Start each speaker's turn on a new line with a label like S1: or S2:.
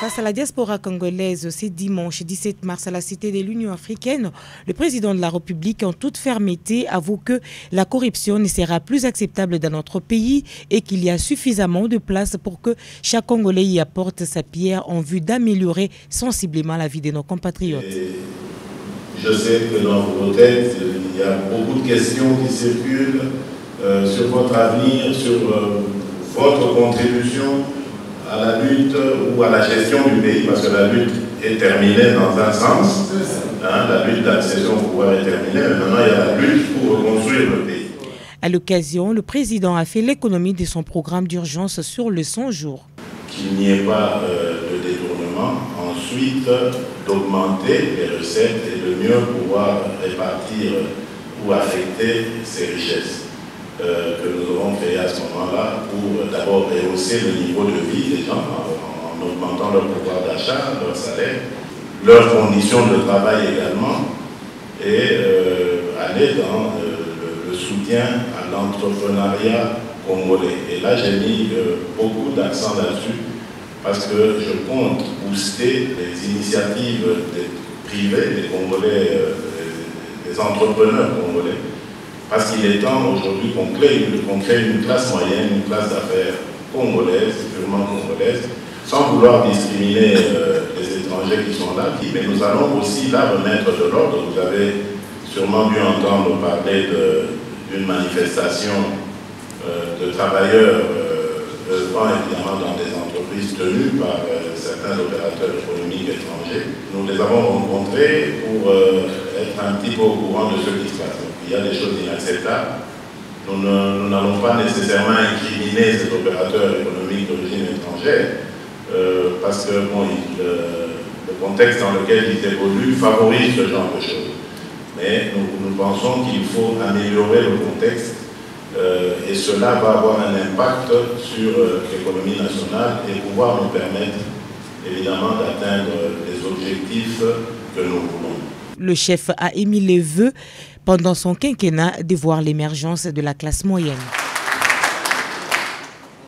S1: Face à la diaspora congolaise, ce dimanche 17 mars à la Cité de l'Union africaine, le président de la République en toute fermeté avoue que la corruption ne sera plus acceptable dans notre pays et qu'il y a suffisamment de place pour que chaque Congolais y apporte sa pierre en vue d'améliorer sensiblement la vie de nos compatriotes.
S2: Je sais que dans vos têtes, il y a beaucoup de questions qui circulent sur votre avenir, sur votre contribution à la lutte ou à la gestion du pays, parce que la lutte est terminée dans un sens, la lutte d'accession au pouvoir est terminée, mais maintenant il y a la lutte pour reconstruire le pays.
S1: À l'occasion, le président a fait l'économie de son programme d'urgence sur le 100 jours.
S2: Qu'il n'y ait pas de détournement, ensuite d'augmenter les recettes et de mieux pouvoir répartir ou affecter ces richesses. Que nous aurons créé à ce moment-là pour d'abord rehausser le niveau de vie des gens en augmentant leur pouvoir d'achat, leur salaire, leurs conditions de travail également, et aller dans le soutien à l'entrepreneuriat congolais. Et là, j'ai mis beaucoup d'accent là-dessus parce que je compte booster les initiatives privées des Congolais, des entrepreneurs congolais. Parce qu'il est temps aujourd'hui qu'on crée une classe moyenne, une classe d'affaires congolaise, purement congolaise, sans vouloir discriminer les étrangers qui sont là. Mais nous allons aussi là remettre de l'ordre. Vous avez sûrement dû entendre parler d'une manifestation de travailleurs œuvrant évidemment dans des entreprises tenues par certains opérateurs économiques étrangers. Nous les avons rencontrés pour être un petit peu au courant de ce qui se passe. Il y a des choses inacceptables. Nous n'allons pas nécessairement incriminer ces opérateurs économiques d'origine étrangère parce que bon, le contexte dans lequel ils évoluent favorise ce genre de choses. Mais nous pensons qu'il faut améliorer le contexte et cela va avoir un impact sur l'économie nationale et pouvoir nous permettre évidemment d'atteindre les objectifs que nous voulons.
S1: Le chef a émis les vœux pendant son quinquennat de voir l'émergence de la classe moyenne.